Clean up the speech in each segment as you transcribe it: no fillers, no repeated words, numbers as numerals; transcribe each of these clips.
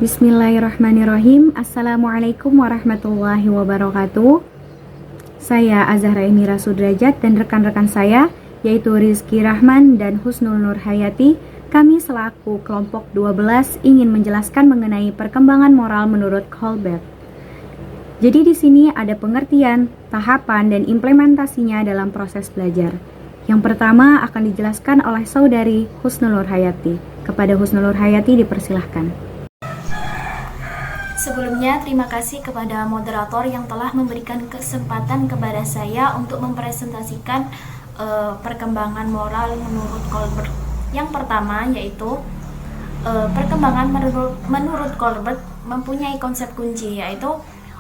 Bismillahirrahmanirrahim. Assalamualaikum warahmatullahi wabarakatuh. Saya Azahra Emira Sudrajat dan rekan-rekan saya, yaitu Rizky Rahman dan Husnul Nur Hayati. Kami selaku kelompok 12 ingin menjelaskan mengenai perkembangan moral menurut Kohlberg. Jadi di sini ada pengertian, tahapan, dan implementasinya dalam proses belajar. Yang pertama akan dijelaskan oleh saudari Husnul Nur Hayati. Kepada Husnul Nur Hayati dipersilahkan. Sebelumnya, terima kasih kepada moderator yang telah memberikan kesempatan kepada saya untuk mempresentasikan perkembangan moral menurut Kohlberg. Yang pertama yaitu perkembangan menurut Kohlberg mempunyai konsep kunci, yaitu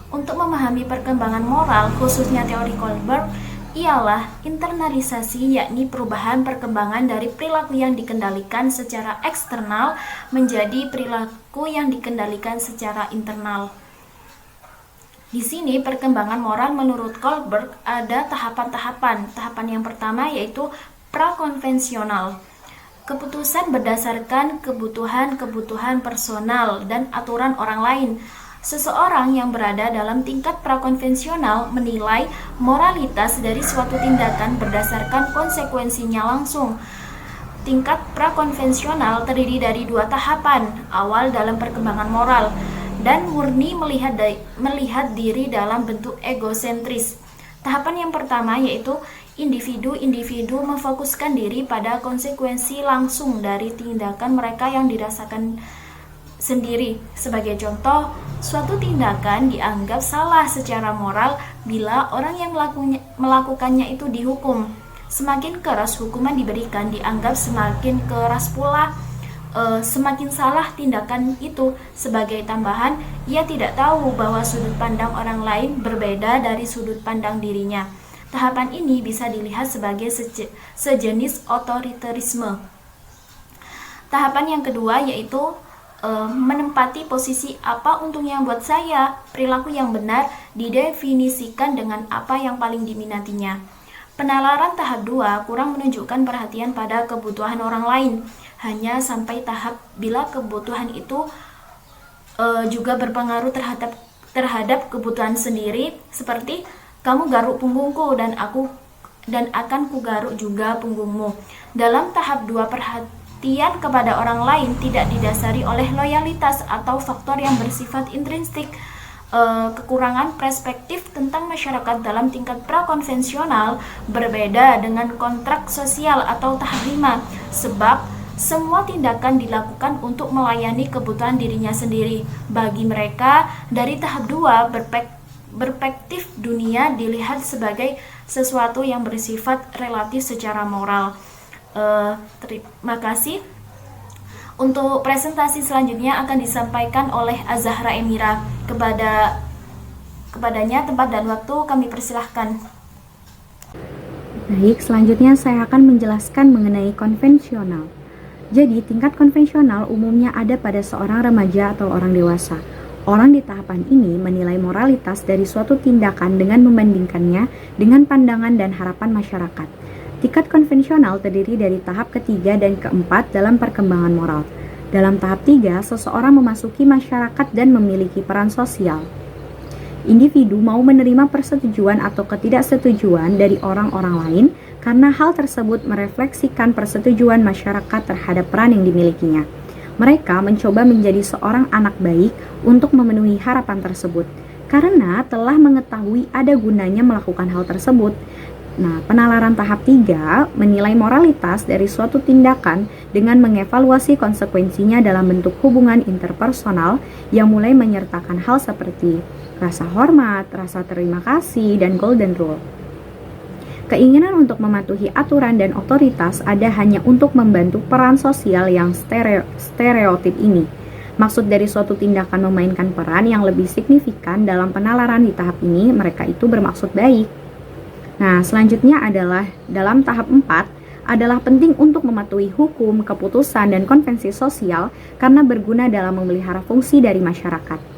untuk memahami perkembangan moral, khususnya teori Kohlberg, ialah internalisasi, yakni perubahan perkembangan dari perilaku yang dikendalikan secara eksternal menjadi perilaku yang dikendalikan secara internal. Di sini perkembangan moral menurut Kohlberg ada tahapan-tahapan. Tahapan yang pertama yaitu prakonvensional. Keputusan berdasarkan kebutuhan-kebutuhan personal dan aturan orang lain. Seseorang yang berada dalam tingkat prakonvensional menilai moralitas dari suatu tindakan berdasarkan konsekuensinya langsung. Tingkat prakonvensional terdiri dari dua tahapan awal dalam perkembangan moral dan murni melihat diri dalam bentuk egosentris. Tahapan yang pertama yaitu individu memfokuskan diri pada konsekuensi langsung dari tindakan mereka yang dirasakan sendiri. Sebagai contoh, suatu tindakan dianggap salah secara moral bila orang yang melakukannya itu dihukum. Semakin keras hukuman diberikan, dianggap semakin keras pula semakin salah tindakan itu. Sebagai tambahan, ia tidak tahu bahwa sudut pandang orang lain berbeda dari sudut pandang dirinya. Tahapan ini bisa dilihat sebagai sejenis otoritarisme. Tahapan yang kedua yaitu menempati posisi apa untungnya buat saya. Perilaku yang benar didefinisikan dengan apa yang paling diminatinya. Penalaran tahap 2 kurang menunjukkan perhatian pada kebutuhan orang lain, hanya sampai tahap bila kebutuhan itu juga berpengaruh terhadap kebutuhan sendiri, seperti kamu garuk punggungku dan akan kugaruk juga punggungmu. Dalam tahap 2 perhatian kepada orang lain tidak didasari oleh loyalitas atau faktor yang bersifat intrinsik. Kekurangan perspektif tentang masyarakat dalam tingkat prakonvensional berbeda dengan kontrak sosial atau tahap 5, sebab semua tindakan dilakukan untuk melayani kebutuhan dirinya sendiri. Bagi mereka, dari tahap 2, perspektif dunia dilihat sebagai sesuatu yang bersifat relatif secara moral. Terima kasih. Untuk presentasi selanjutnya akan disampaikan oleh Azahra Emira. Kepadanya tempat dan waktu kami persilahkan. Baik, selanjutnya saya akan menjelaskan mengenai konvensional. Jadi, tingkat konvensional umumnya ada pada seorang remaja atau orang dewasa. Orang di tahapan ini menilai moralitas dari suatu tindakan dengan membandingkannya dengan pandangan dan harapan masyarakat. Tingkat konvensional terdiri dari tahap ketiga dan keempat dalam perkembangan moral. Dalam tahap 3, seseorang memasuki masyarakat dan memiliki peran sosial. Individu mau menerima persetujuan atau ketidaksetujuan dari orang-orang lain karena hal tersebut merefleksikan persetujuan masyarakat terhadap peran yang dimilikinya. Mereka mencoba menjadi seorang anak baik untuk memenuhi harapan tersebut, karena telah mengetahui ada gunanya melakukan hal tersebut. Nah, penalaran tahap 3 menilai moralitas dari suatu tindakan dengan mengevaluasi konsekuensinya dalam bentuk hubungan interpersonal yang mulai menyertakan hal seperti rasa hormat, rasa terima kasih, dan golden rule. Keinginan untuk mematuhi aturan dan otoritas ada hanya untuk membantu peran sosial yang stereotip ini. Maksud dari suatu tindakan memainkan peran yang lebih signifikan dalam penalaran di tahap ini, mereka itu bermaksud baik. Nah, selanjutnya adalah dalam tahap 4 adalah penting untuk mematuhi hukum, keputusan, dan konvensi sosial karena berguna dalam memelihara fungsi dari masyarakat.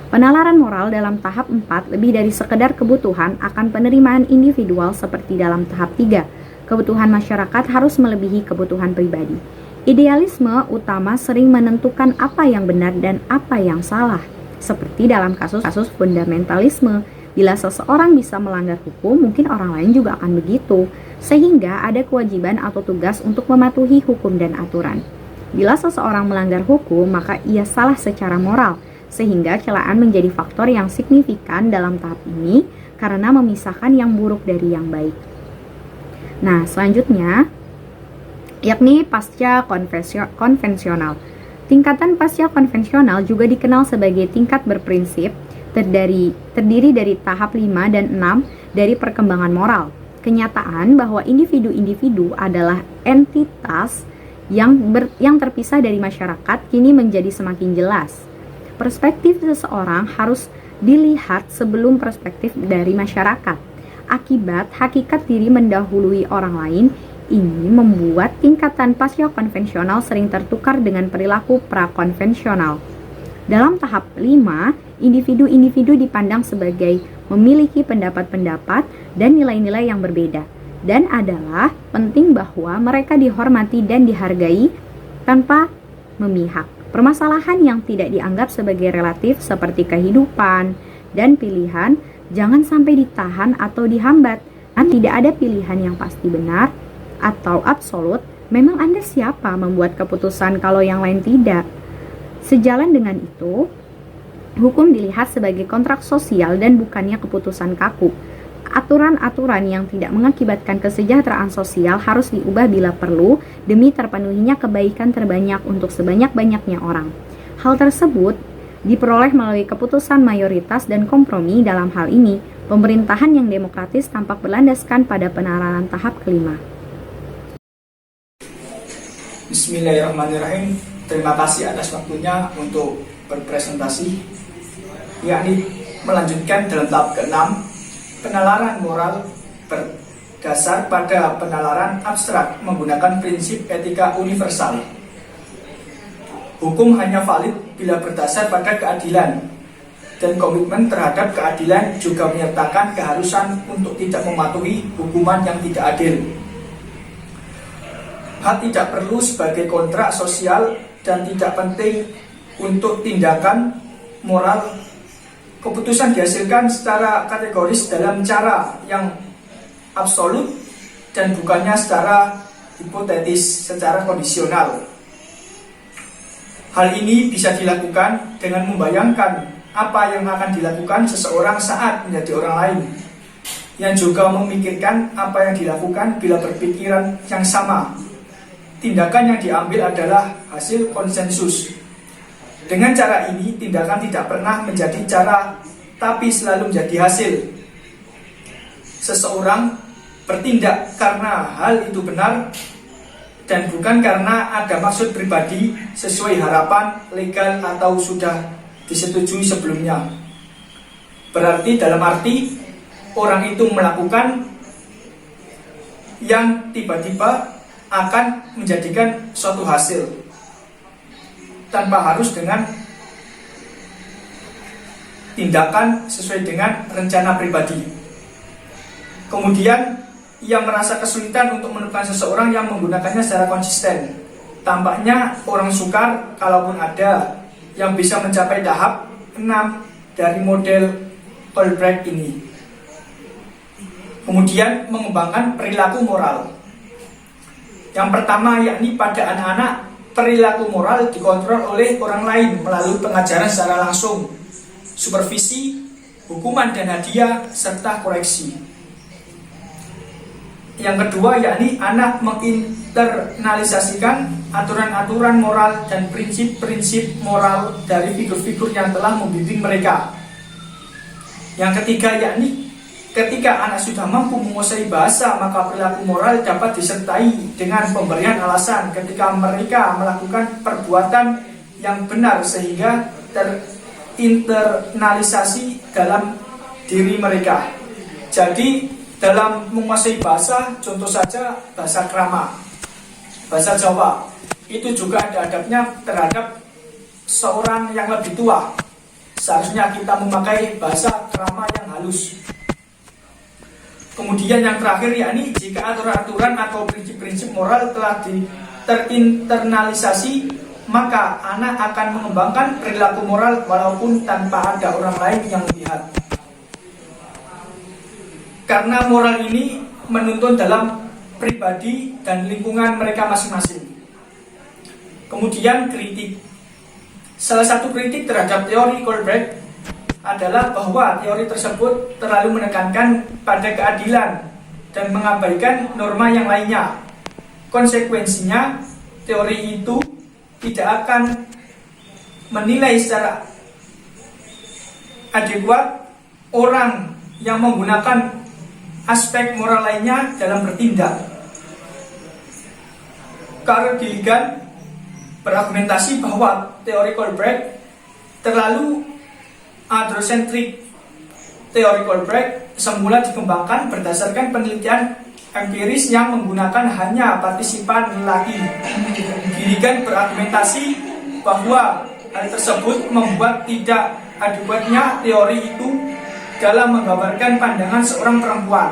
Penalaran moral dalam tahap 4 lebih dari sekedar kebutuhan akan penerimaan individual seperti dalam tahap 3. Kebutuhan masyarakat harus melebihi kebutuhan pribadi. Idealisme utama sering menentukan apa yang benar dan apa yang salah. Seperti dalam kasus-kasus fundamentalisme, bila seseorang bisa melanggar hukum, mungkin orang lain juga akan begitu. Sehingga ada kewajiban atau tugas untuk mematuhi hukum dan aturan. Bila seseorang melanggar hukum, maka ia salah secara moral, sehingga celaan menjadi faktor yang signifikan dalam tahap ini karena memisahkan yang buruk dari yang baik. Nah, selanjutnya yakni pasca konvensional. Tingkatan pasca konvensional juga dikenal sebagai tingkat berprinsip, terdiri dari tahap 5 dan 6 dari perkembangan moral. Kenyataan bahwa individu-individu adalah entitas yang terpisah dari masyarakat kini menjadi semakin jelas. Perspektif seseorang harus dilihat sebelum perspektif dari masyarakat. Akibat hakikat diri mendahului orang lain, ini membuat tingkatan pasca konvensional sering tertukar dengan perilaku prakonvensional. Dalam tahap 5, individu-individu dipandang sebagai memiliki pendapat-pendapat dan nilai-nilai yang berbeda, dan adalah penting bahwa mereka dihormati dan dihargai tanpa memihak. Permasalahan yang tidak dianggap sebagai relatif seperti kehidupan dan pilihan jangan sampai ditahan atau dihambat. Tidak ada pilihan yang pasti benar atau absolut. Memang Anda siapa membuat keputusan kalau yang lain tidak? Sejalan dengan itu, hukum dilihat sebagai kontrak sosial dan bukannya keputusan kaku. Aturan-aturan yang tidak mengakibatkan kesejahteraan sosial harus diubah bila perlu demi terpenuhinya kebaikan terbanyak untuk sebanyak-banyaknya orang. Hal tersebut diperoleh melalui keputusan mayoritas dan kompromi. Dalam hal ini, pemerintahan yang demokratis tampak berlandaskan pada penerapan tahap kelima. Bismillahirrahmanirrahim. Terima kasih atas waktunya untuk berpresentasi, yakni melanjutkan dalam tahap ke-6, penalaran moral berdasar pada penalaran abstrak menggunakan prinsip etika universal. Hukum hanya valid bila berdasar pada keadilan, dan komitmen terhadap keadilan juga menyertakan keharusan untuk tidak mematuhi hukuman yang tidak adil. Hal tidak perlu sebagai kontrak sosial dan tidak penting untuk tindakan moral. Keputusan dihasilkan secara kategoris dalam cara yang absolut dan bukannya secara hipotetis, secara kondisional. Hal ini bisa dilakukan dengan membayangkan apa yang akan dilakukan seseorang saat menjadi orang lain, yang juga memikirkan apa yang dilakukan bila berpikiran yang sama. Tindakan yang diambil adalah hasil konsensus. Dengan cara ini, tindakan tidak pernah menjadi cara, tapi selalu menjadi hasil. Seseorang bertindak karena hal itu benar, dan bukan karena ada maksud pribadi sesuai harapan legal atau sudah disetujui sebelumnya. Berarti dalam arti, orang itu melakukan yang tiba-tiba akan menjadikan suatu hasil tanpa harus dengan tindakan sesuai dengan rencana pribadi. Kemudian ia merasa kesulitan untuk menemukan seseorang yang menggunakannya secara konsisten. Tampaknya orang sukar, kalaupun ada, yang bisa mencapai tahap 6 dari model Colbreth ini. Kemudian mengembangkan perilaku moral. Yang pertama, yakni pada anak-anak, perilaku moral dikontrol oleh orang lain melalui pengajaran secara langsung, supervisi, hukuman dan hadiah, serta koreksi. Yang kedua, yakni anak menginternalisasikan aturan-aturan moral dan prinsip-prinsip moral dari figur-figur yang telah membimbing mereka. Yang ketiga, yakni ketika anak sudah mampu menguasai bahasa, maka perilaku moral dapat disertai dengan pemberian alasan ketika mereka melakukan perbuatan yang benar sehingga terinternalisasi dalam diri mereka. Jadi dalam menguasai bahasa, contoh saja bahasa krama, bahasa Jawa, itu juga ada adabnya terhadap seorang yang lebih tua. Seharusnya kita memakai bahasa krama yang halus. Kemudian yang terakhir, yakni jika aturan-aturan atau prinsip-prinsip moral telah terinternalisasi, maka anak akan mengembangkan perilaku moral walaupun tanpa ada orang lain yang melihat. Karena moral ini menuntun dalam pribadi dan lingkungan mereka masing-masing. Kemudian kritik. Salah satu kritik terhadap teori Kohlberg adalah bahwa teori tersebut terlalu menekankan pada keadilan dan mengabaikan norma yang lainnya. Konsekuensinya, teori itu tidak akan menilai secara adekuat orang yang menggunakan aspek moral lainnya dalam bertindak. Carl Gilligan berargumentasi bahwa teori Kohlberg terlalu androcentrik. Teori Kohlberg semula dikembangkan berdasarkan penelitian empiris yang menggunakan hanya partisipan lelaki. Gilligan berargumentasi bahwa hal tersebut membuat tidak adekuatnya teori itu dalam menggambarkan pandangan seorang perempuan.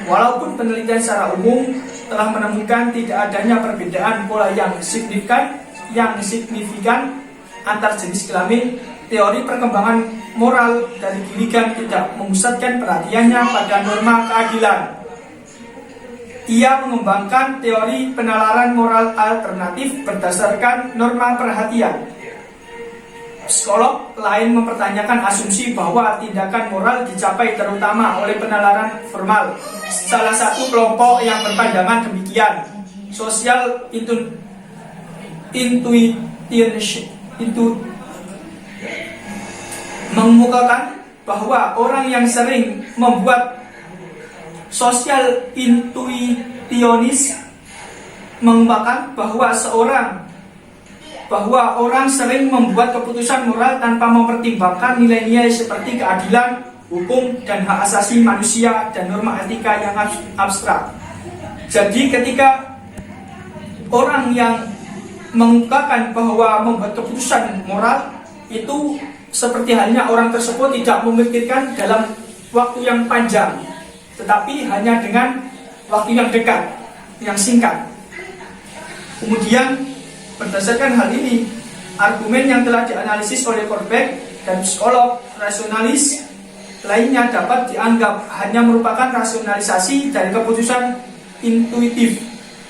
Walaupun penelitian secara umum telah menemukan tidak adanya perbedaan pola yang signifikan antar jenis kelamin, teori perkembangan moral dari Gilligan tidak memusatkan perhatiannya pada norma keadilan. Ia mengembangkan teori penalaran moral alternatif berdasarkan norma perhatian. Psikolog lain mempertanyakan asumsi bahwa tindakan moral dicapai terutama oleh penalaran formal. Salah satu kelompok yang berpandangan demikian, social intuitionist, mengemukakan bahwa orang yang sering membuat social intuitionist mengemukakan bahwa orang sering membuat keputusan moral tanpa mempertimbangkan nilai-nilai seperti keadilan, hukum, dan hak asasi manusia dan norma etika yang abstrak. Jadi ketika orang yang mengungkapkan bahwa membuat keputusan moral itu seperti halnya orang tersebut tidak memikirkan dalam waktu yang panjang, tetapi hanya dengan waktu yang dekat, yang singkat. Kemudian berdasarkan hal ini, argumen yang telah dianalisis oleh Kohlberg dan psikolog rasionalis lainnya dapat dianggap hanya merupakan rasionalisasi dari keputusan intuitif.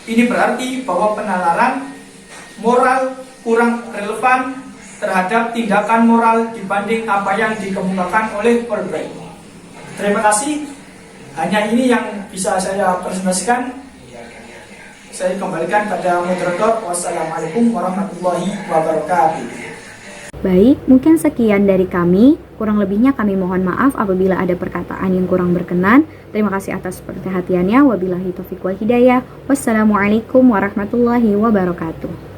Ini berarti bahwa penalaran moral kurang relevan terhadap tindakan moral dibanding apa yang dikemukakan oleh Kohlberg. Terima kasih. Hanya ini yang bisa saya presentasikan. Saya kembalikan pada moderator. Wassalamualaikum warahmatullahi wabarakatuh. Baik, mungkin sekian dari kami. Kurang lebihnya kami mohon maaf apabila ada perkataan yang kurang berkenan. Terima kasih atas perhatiannya. Wabillahi taufiq wal hidayah. Wassalamualaikum warahmatullahi wabarakatuh.